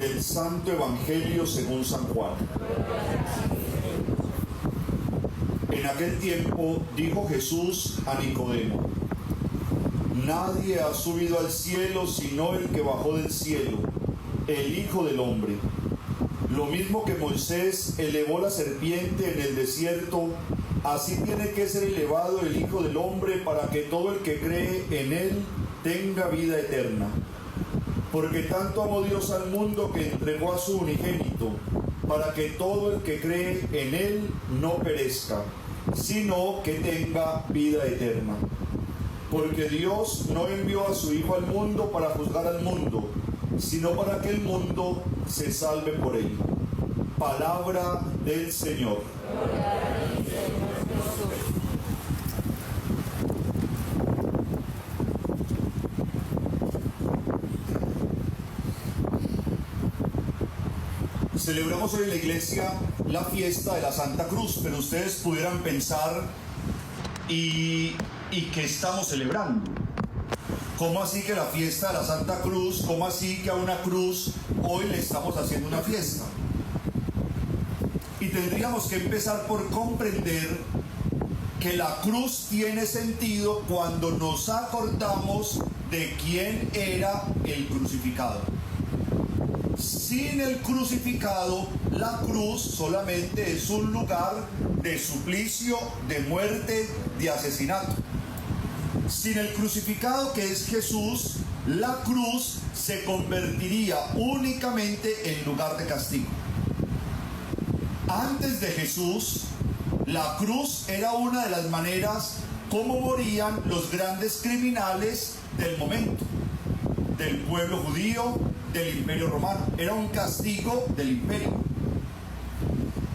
Del Santo Evangelio según San Juan. En aquel tiempo dijo Jesús a Nicodemo: nadie ha subido al cielo sino el que bajó del cielo, el Hijo del Hombre. Lo mismo que Moisés elevó la serpiente en el desierto, así tiene que ser elevado el Hijo del Hombre, para que todo el que cree en él tenga vida eterna. Porque tanto amó Dios al mundo que entregó a su unigénito, para que todo el que cree en él no perezca, sino que tenga vida eterna. Porque Dios no envió a su Hijo al mundo para juzgar al mundo, sino para que el mundo se salve por él. Palabra del Señor. Celebramos hoy en la iglesia la fiesta de la Santa Cruz, pero ustedes pudieran pensar, ¿y qué estamos celebrando? ¿Cómo así que la fiesta de la Santa Cruz? ¿Cómo así que a una cruz hoy le estamos haciendo una fiesta? Y tendríamos que empezar por comprender que la cruz tiene sentido cuando nos acordamos de quién era el crucificado. Sin el crucificado, la cruz solamente es un lugar de suplicio, de muerte, de asesinato. Sin el crucificado, que es Jesús, la cruz se convertiría únicamente en lugar de castigo. Antes de Jesús, la cruz era una de las maneras como morían los grandes criminales del momento, del pueblo judío, del Imperio Romano. Era un castigo del imperio.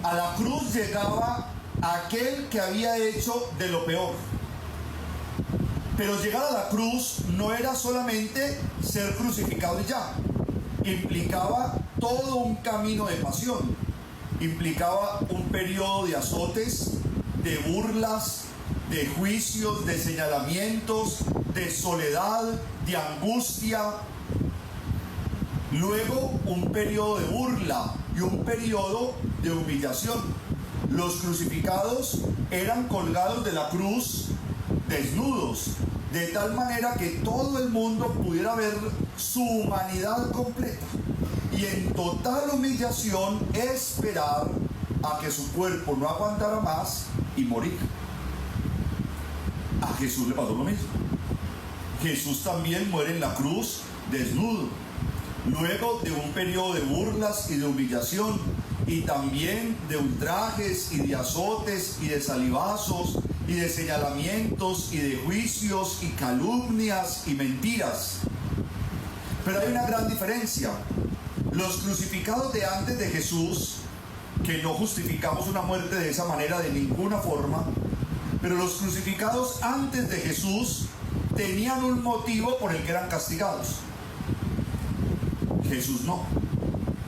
A la cruz llegaba aquel que había hecho de lo peor. Pero llegar a la cruz no era solamente ser crucificado y ya. Implicaba todo un camino de pasión. Implicaba un periodo de azotes, de burlas, de juicios, de señalamientos, de soledad, de angustia. Luego un periodo de burla y un periodo de humillación. Los crucificados eran colgados de la cruz desnudos, de tal manera que todo el mundo pudiera ver su humanidad completa y en total humillación esperar a que su cuerpo no aguantara más y morir. A Jesús le pasó lo mismo. Jesús también muere en la cruz desnudo, luego de un periodo de burlas y de humillación, y también de ultrajes y de azotes y de salivazos y de señalamientos y de juicios y calumnias y mentiras. Pero hay una gran diferencia. Los crucificados de antes de Jesús, que no justificamos una muerte de esa manera de ninguna forma, pero los crucificados antes de Jesús tenían un motivo por el que eran castigados. Jesús no.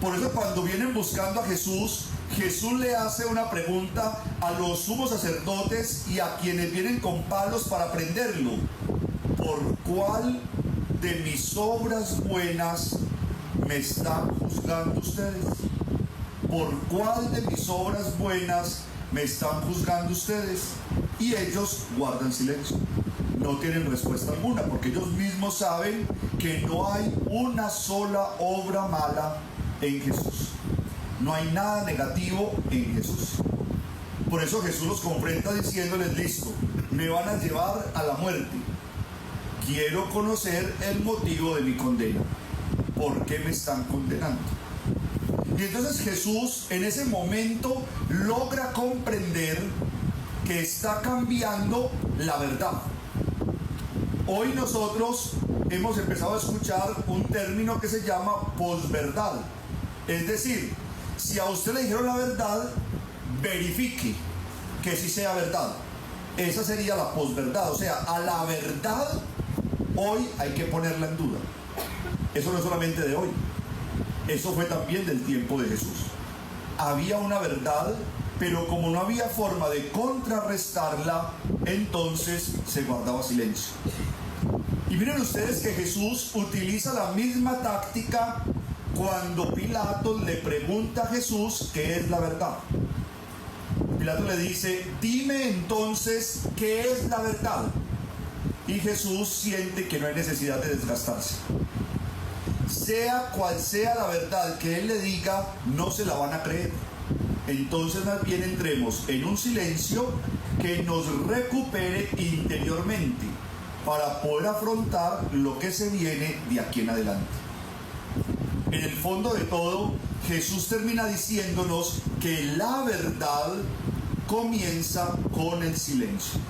Por eso cuando vienen buscando a Jesús, Jesús le hace una pregunta a los sumos sacerdotes y a quienes vienen con palos para prenderlo: ¿por cuál de mis obras buenas me están juzgando ustedes? ¿Por cuál de mis obras buenas me están juzgando ustedes? Y ellos guardan silencio, no tienen respuesta alguna, porque ellos mismos saben que no hay una sola obra mala en Jesús. No hay nada negativo en Jesús. Por eso Jesús los confronta diciéndoles: listo, me van a llevar a la muerte. Quiero conocer el motivo de mi condena. ¿Por qué me están condenando? Y entonces Jesús en ese momento logra comprender que está cambiando la verdad. Hoy nosotros hemos empezado a escuchar un término que se llama posverdad. Es decir, si a usted le dijeron la verdad, verifique que sí sea verdad. Esa sería la posverdad. O sea, a la verdad hoy hay que ponerla en duda. Eso no es solamente de hoy. Eso fue también del tiempo de Jesús. Había una verdad, pero como no había forma de contrarrestarla, entonces se guardaba silencio. Y miren ustedes que Jesús utiliza la misma táctica cuando Pilato le pregunta a Jesús qué es la verdad. Pilato le dice, dime entonces qué es la verdad. Y Jesús siente que no hay necesidad de desgastarse. Sea cual sea la verdad que él le diga, no se la van a creer. Entonces más bien entremos en un silencio que nos recupere interiormente para poder afrontar lo que se viene de aquí en adelante. En el fondo de todo, Jesús termina diciéndonos que la verdad comienza con el silencio.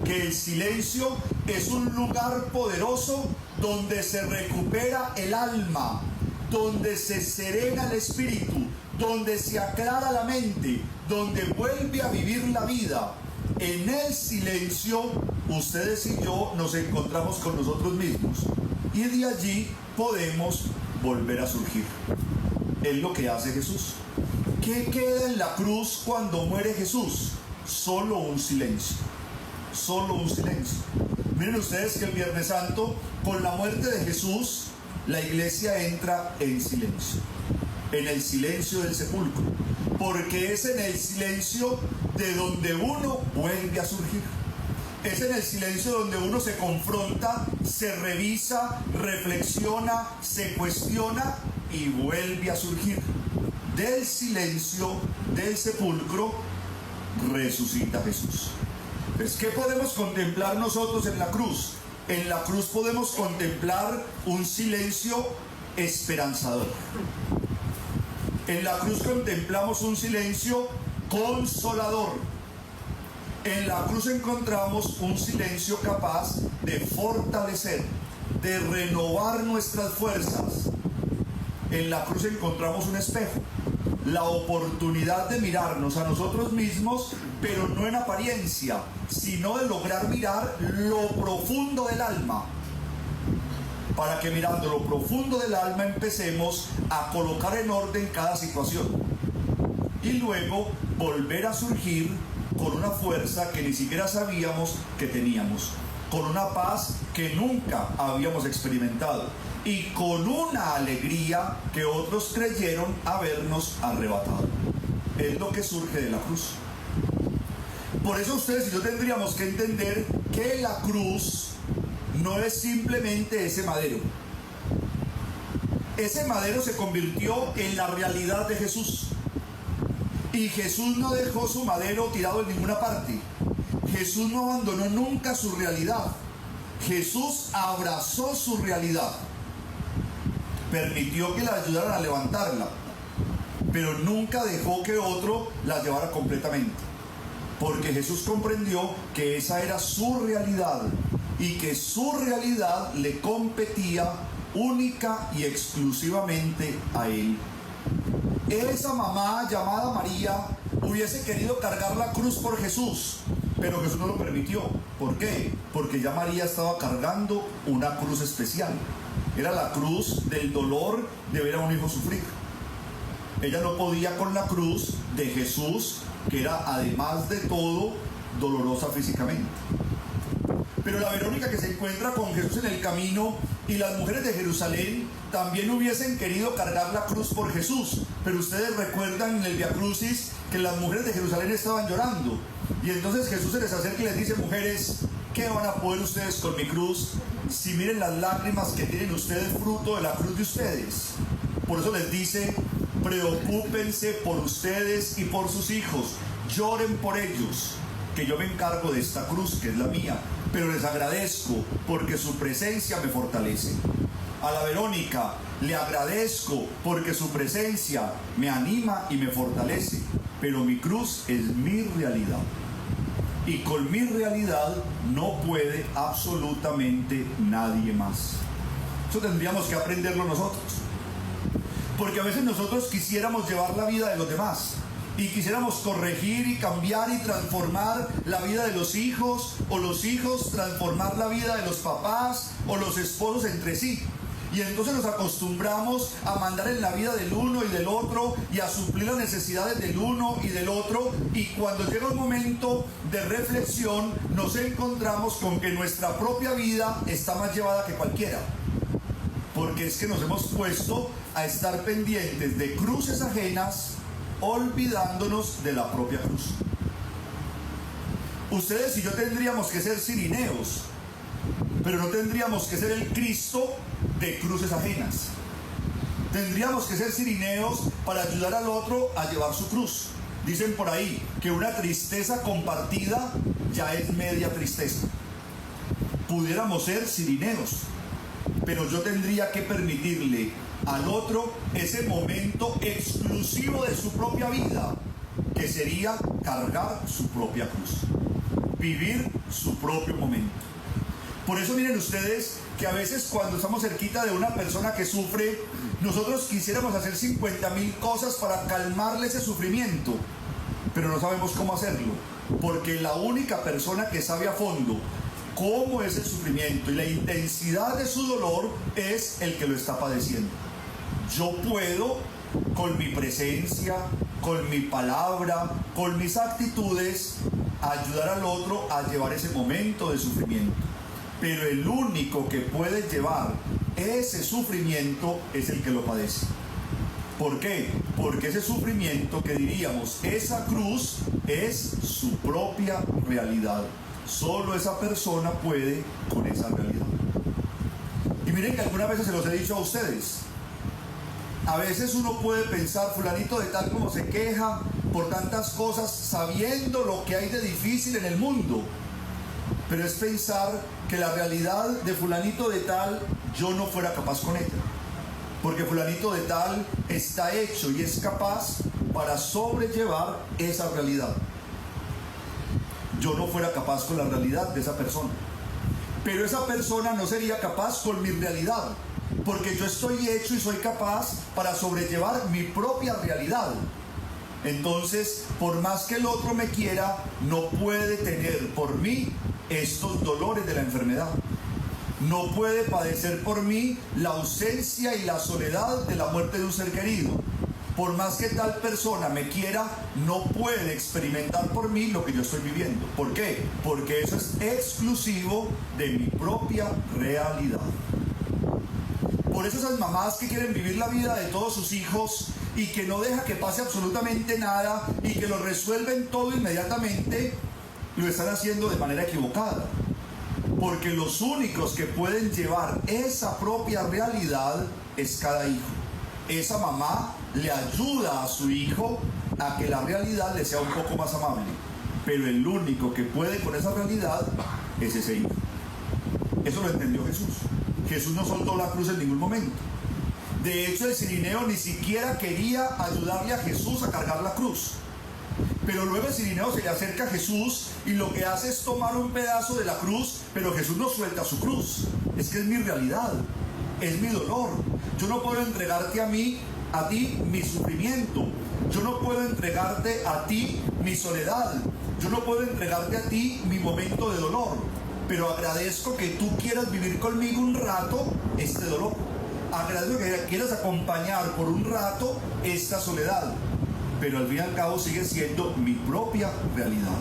Que el silencio es un lugar poderoso donde se recupera el alma, donde se serena el espíritu, donde se aclara la mente, donde vuelve a vivir la vida. En el silencio, ustedes y yo nos encontramos con nosotros mismos y de allí podemos volver a surgir. Es lo que hace Jesús. ¿Qué queda en la cruz cuando muere Jesús? Solo un silencio. Solo un silencio. Miren ustedes que el Viernes Santo, con la muerte de Jesús, la iglesia entra en silencio. En el silencio del sepulcro. Porque es en el silencio de donde uno vuelve a surgir. Es en el silencio donde uno se confronta, se revisa, reflexiona, se cuestiona y vuelve a surgir. Del silencio del sepulcro resucita Jesús. Pues, ¿qué podemos contemplar nosotros en la cruz? En la cruz podemos contemplar un silencio esperanzador. En la cruz contemplamos un silencio consolador. En la cruz encontramos un silencio capaz de fortalecer, de renovar nuestras fuerzas. En la cruz encontramos un espejo, la oportunidad de mirarnos a nosotros mismos, pero no en apariencia, sino de lograr mirar lo profundo del alma, para que mirando lo profundo del alma empecemos a colocar en orden cada situación y luego volver a surgir con una fuerza que ni siquiera sabíamos que teníamos, con una paz que nunca habíamos experimentado y con una alegría que otros creyeron habernos arrebatado. Es lo que surge de la cruz. Por eso ustedes y yo tendríamos que entender que la cruz no es simplemente ese madero. Ese madero se convirtió en la realidad de Jesús. Y Jesús no dejó su madero tirado en ninguna parte. Jesús no abandonó nunca su realidad. Jesús abrazó su realidad. Permitió que la ayudaran a levantarla, pero nunca dejó que otro la llevara completamente. Porque Jesús comprendió que esa era su realidad y que su realidad le competía única y exclusivamente a él. Esa mamá llamada María hubiese querido cargar la cruz por Jesús, pero Jesús no lo permitió. ¿Por qué? Porque ya María estaba cargando una cruz especial. Era la cruz del dolor de ver a un hijo sufrir. Ella no podía con la cruz de Jesús, que era además de todo dolorosa físicamente. Pero la Verónica que se encuentra con Jesús en el camino y las mujeres de Jerusalén también hubiesen querido cargar la cruz por Jesús. Pero ustedes recuerdan en el Via Crucis que las mujeres de Jerusalén estaban llorando. Y entonces Jesús se les acerca y les dice: mujeres, ¿qué van a poder ustedes con mi cruz? Si miren las lágrimas que tienen ustedes fruto de la cruz de ustedes. Por eso les dice: preocúpense por ustedes y por sus hijos. Lloren por ellos, que yo me encargo de esta cruz que es la mía. Pero les agradezco porque su presencia me fortalece. A la Verónica le agradezco porque su presencia me anima y me fortalece. Pero mi cruz es mi realidad. Y con mi realidad no puede absolutamente nadie más. Eso tendríamos que aprenderlo nosotros. Porque a veces nosotros quisiéramos llevar la vida de los demás. Y quisiéramos corregir y cambiar y transformar la vida de los hijos, o los hijos transformar la vida de los papás, o los esposos entre sí. Y entonces nos acostumbramos a mandar en la vida del uno y del otro, y a suplir las necesidades del uno y del otro. Y cuando llega un momento de reflexión, nos encontramos con que nuestra propia vida está más llevada que cualquiera. porque es que nos hemos puesto a estar pendientes de cruces ajenas, olvidándonos de la propia cruz. Ustedes y yo tendríamos que ser cirineos, pero no tendríamos que ser el Cristo de cruces ajenas. Tendríamos que ser cirineos para ayudar al otro a llevar su cruz. Dicen por ahí que una tristeza compartida ya es media tristeza. Pudiéramos ser cirineos, pero yo tendría que permitirle al otro ese momento exclusivo de su propia vida, que sería cargar su propia cruz, vivir su propio momento. Por eso miren ustedes que a veces cuando estamos cerquita de una persona que sufre, nosotros quisiéramos hacer 50.000 cosas para calmarle ese sufrimiento, pero no sabemos cómo hacerlo, porque la única persona que sabe a fondo cómo es el sufrimiento y la intensidad de su dolor es el que lo está padeciendo. Yo puedo, con mi presencia, con mi palabra, con mis actitudes, ayudar al otro a llevar ese momento de sufrimiento. Pero el único que puede llevar ese sufrimiento es el que lo padece. ¿Por qué? Porque ese sufrimiento que diríamos, esa cruz, es su propia realidad. Solo esa persona puede con esa realidad. Y miren que algunas veces se los he dicho a ustedes. A veces uno puede pensar, fulanito de tal como se queja por tantas cosas, sabiendo lo que hay de difícil en el mundo. Pero es pensar que la realidad de fulanito de tal, yo no fuera capaz con ella. Porque fulanito de tal está hecho y es capaz para sobrellevar esa realidad. Yo no fuera capaz con la realidad de esa persona. Pero esa persona no sería capaz con mi realidad, porque yo estoy hecho y soy capaz para sobrellevar mi propia realidad. Entonces, por más que el otro me quiera, no puede tener por mí estos dolores de la enfermedad. No puede padecer por mí la ausencia y la soledad de la muerte de un ser querido. Por más que tal persona me quiera, no puede experimentar por mí lo que yo estoy viviendo. ¿Por qué? Porque eso es exclusivo de mi propia realidad. Por eso esas mamás que quieren vivir la vida de todos sus hijos y que no deja que pase absolutamente nada y que lo resuelven todo inmediatamente, lo están haciendo de manera equivocada. Porque los únicos que pueden llevar esa propia realidad es cada hijo. Esa mamá le ayuda a su hijo a que la realidad le sea un poco más amable, pero el único que puede con esa realidad es ese hijo. Eso lo entendió Jesús. Jesús no soltó la cruz en ningún momento. De hecho, el cirineo ni siquiera quería ayudarle a Jesús a cargar la cruz. Pero luego el cirineo se le acerca a Jesús y lo que hace es tomar un pedazo de la cruz, pero Jesús no suelta su cruz. Es que es mi realidad, es mi dolor. Yo no puedo entregarte a ti mi sufrimiento. Yo no puedo entregarte a ti mi soledad. Yo no puedo entregarte a ti mi momento de dolor. Pero agradezco que tú quieras vivir conmigo un rato este dolor. Agradezco que quieras acompañar por un rato esta soledad. Pero al fin y al cabo sigue siendo mi propia realidad.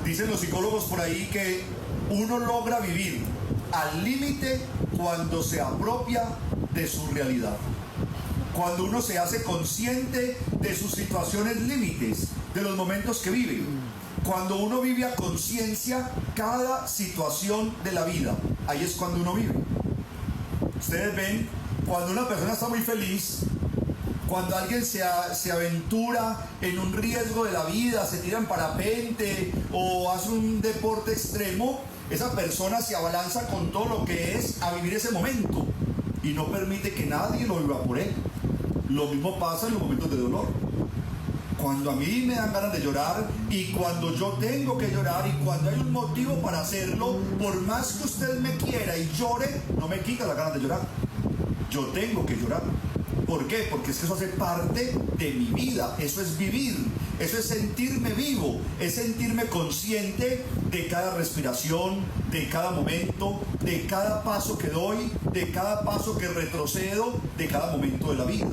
Dicen los psicólogos por ahí que uno logra vivir al límite cuando se apropia de su realidad. Cuando uno se hace consciente de sus situaciones límites, de los momentos que vive. Cuando uno vive a conciencia cada situación de la vida, ahí es cuando uno vive. Ustedes ven, cuando una persona está muy feliz, cuando alguien se aventura en un riesgo de la vida, se tira en parapente o hace un deporte extremo, esa persona se abalanza con todo lo que es a vivir ese momento y no permite que nadie lo viva por él. Lo mismo pasa en los momentos de dolor. Cuando a mí me dan ganas de llorar y cuando yo tengo que llorar y cuando hay un motivo para hacerlo, por más que usted me quiera y llore, no me quita las ganas de llorar. Yo tengo que llorar. ¿Por qué? Porque es que eso hace parte de mi vida, eso es vivir, eso es sentirme vivo, es sentirme consciente de cada respiración, de cada momento, de cada paso que doy, de cada paso que retrocedo, de cada momento de la vida.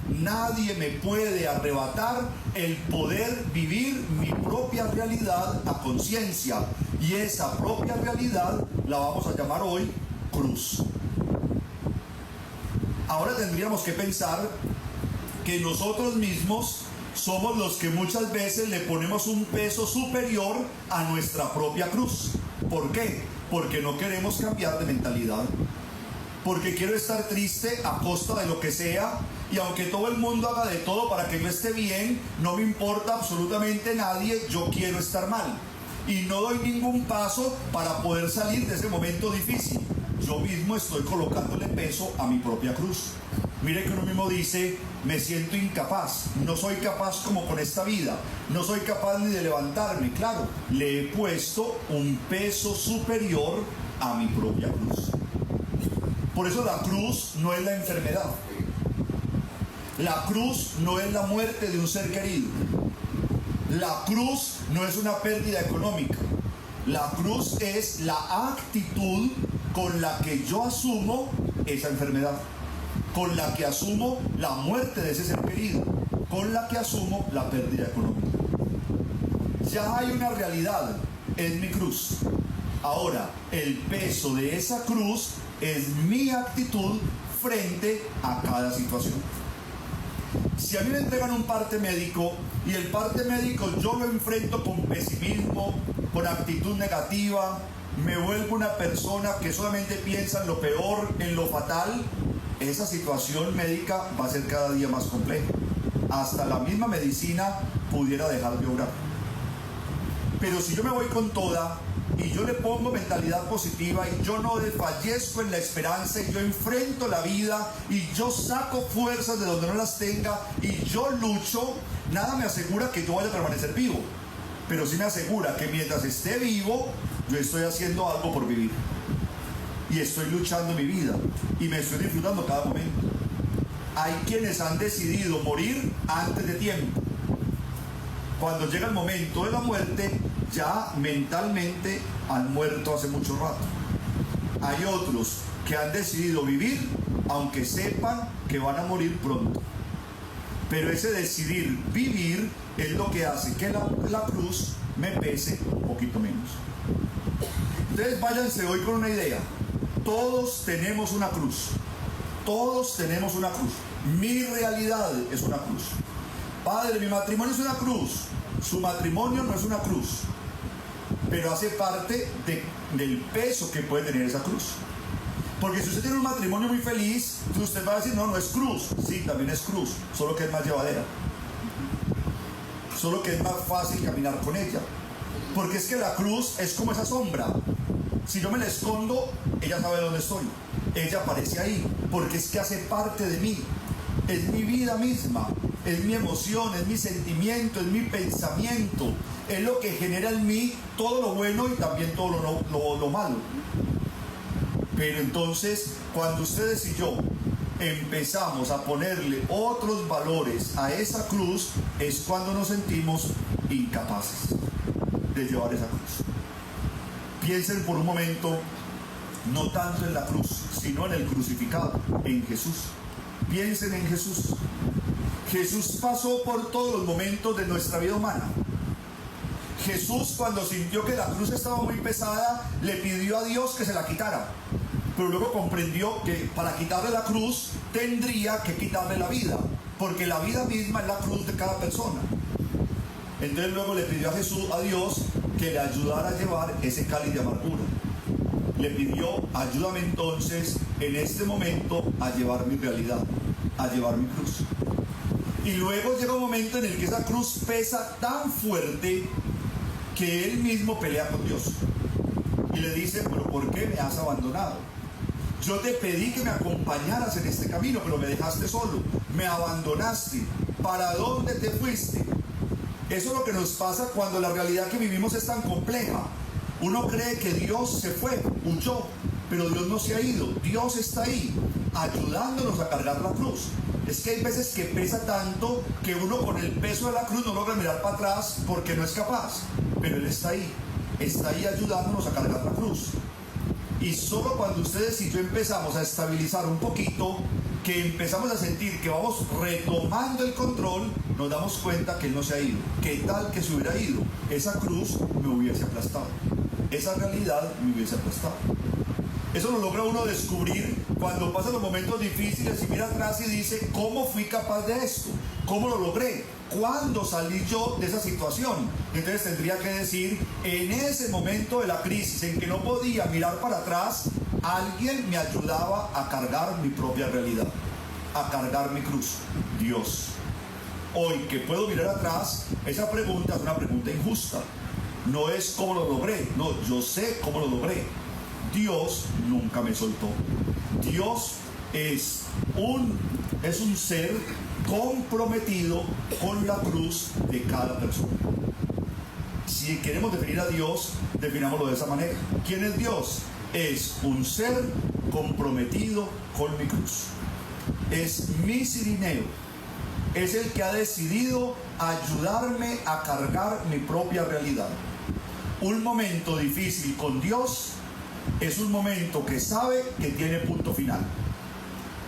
Nadie me puede arrebatar el poder vivir mi propia realidad a conciencia, y esa propia realidad la vamos a llamar hoy cruz. Ahora tendríamos que pensar que nosotros mismos somos los que muchas veces le ponemos un peso superior a nuestra propia cruz. ¿Por qué? Porque no queremos cambiar de mentalidad. Porque quiero estar triste a costa de lo que sea, y aunque todo el mundo haga de todo para que yo esté bien, no me importa absolutamente nadie, yo quiero estar mal. Y no doy ningún paso para poder salir de ese momento difícil. Yo mismo estoy colocándole peso a mi propia cruz. Mire que uno mismo dice, me siento incapaz, no soy capaz como con esta vida, no soy capaz ni de levantarme. Claro, le he puesto un peso superior a mi propia cruz. Por eso la cruz no es la enfermedad. La cruz no es la muerte de un ser querido. La cruz no es una pérdida económica. La cruz es la actitud con la que yo asumo esa enfermedad, con la que asumo la muerte de ese ser querido, con la que asumo la pérdida económica. Ya hay una realidad, es mi cruz. Ahora, el peso de esa cruz es mi actitud frente a cada situación. Si a mí me entregan un parte médico y el parte médico yo lo enfrento con pesimismo, con actitud negativa, me vuelvo una persona que solamente piensa en lo peor, en lo fatal, esa situación médica va a ser cada día más compleja. Hasta la misma medicina pudiera dejar de obrar. Pero si yo me voy con toda y yo le pongo mentalidad positiva y yo no desfallezco en la esperanza y yo enfrento la vida y yo saco fuerzas de donde no las tenga y yo lucho, nada me asegura que yo vaya a permanecer vivo, pero sí me asegura que mientras esté vivo yo estoy haciendo algo por vivir y estoy luchando mi vida y me estoy disfrutando cada momento. Hay quienes han decidido morir antes de tiempo. Cuando llega el momento de la muerte, ya mentalmente han muerto hace mucho rato. Hay otros que han decidido vivir aunque sepan que van a morir pronto. Pero ese decidir vivir es lo que hace que la cruz me pese un poquito menos. Entonces váyanse hoy con una idea. Todos tenemos una cruz. Todos tenemos una cruz. Mi realidad es una cruz. Padre, mi matrimonio es una cruz. Su matrimonio no es una cruz, pero hace parte del peso que puede tener esa cruz. Porque si usted tiene un matrimonio muy feliz, usted va a decir, no, no es cruz. Sí, también es cruz, solo que es más llevadera. Solo que es más fácil caminar con ella. Porque es que la cruz es como esa sombra. Si yo me la escondo, ella sabe dónde estoy. Ella aparece ahí, porque es que hace parte de mí. Es mi vida misma, es mi emoción, es mi sentimiento, es mi pensamiento. Es lo que genera en mí todo lo bueno y también todo lo malo. Pero entonces, cuando ustedes y yo empezamos a ponerle otros valores a esa cruz, es cuando nos sentimos incapaces de llevar esa cruz. Piensen por un momento, no tanto en la cruz, sino en el crucificado, en Jesús. Piensen en Jesús. Jesús pasó por todos los momentos de nuestra vida humana. Jesús, cuando sintió que la cruz estaba muy pesada, le pidió a Dios que se la quitara. Pero luego comprendió que para quitarle la cruz tendría que quitarle la vida, porque la vida misma es la cruz de cada persona. Entonces luego le pidió a Dios que le ayudara a llevar ese cáliz de amargura. Le pidió, ayúdame entonces en este momento a llevar mi realidad, a llevar mi cruz. Y luego llega un momento en el que esa cruz pesa tan fuerte que él mismo pelea con Dios. Y le dice, pero ¿por qué me has abandonado? Yo te pedí que me acompañaras en este camino, pero me dejaste solo, me abandonaste. ¿Para dónde te fuiste? Eso es lo que nos pasa cuando la realidad que vivimos es tan compleja. Uno cree que Dios se fue, huyó, pero Dios no se ha ido. Dios está ahí, ayudándonos a cargar la cruz. Es que hay veces que pesa tanto que uno con el peso de la cruz no logra mirar para atrás porque no es capaz. Pero Él está ahí ayudándonos a cargar la cruz. Y solo cuando ustedes y yo empezamos a estabilizar un poquito, que empezamos a sentir que vamos retomando el control, nos damos cuenta que Él no se ha ido. ¿Qué tal que se hubiera ido? Esa cruz me hubiese aplastado. Esa realidad me hubiese aplastado. Eso lo logra uno descubrir Cuando pasan los momentos difíciles y mira atrás y dice, ¿cómo fui capaz de esto? ¿Cómo lo logré? ¿Cuándo salí yo de esa situación? Entonces tendría que decir, en ese momento de la crisis en que no podía mirar para atrás, alguien me ayudaba a cargar mi propia realidad, a cargar mi cruz, Dios. Hoy que puedo mirar atrás, esa pregunta es una pregunta injusta. No es cómo lo logré, no, yo sé cómo lo logré. Dios nunca me soltó. Dios es un ser comprometido con la cruz de cada persona. Si queremos definir a Dios, definámoslo de esa manera. ¿Quién es Dios? Es un ser comprometido con mi cruz. Es mi Cirineo. Es el que ha decidido ayudarme a cargar mi propia realidad. Un momento difícil con Dios es un momento que sabe que tiene punto final.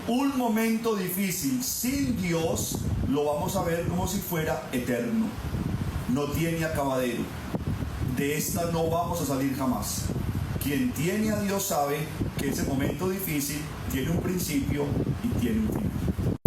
Un momento difícil sin Dios lo vamos a ver como si fuera eterno. No tiene acabadero. De esta no vamos a salir jamás. Quien tiene a Dios sabe que ese momento difícil tiene un principio y tiene un final.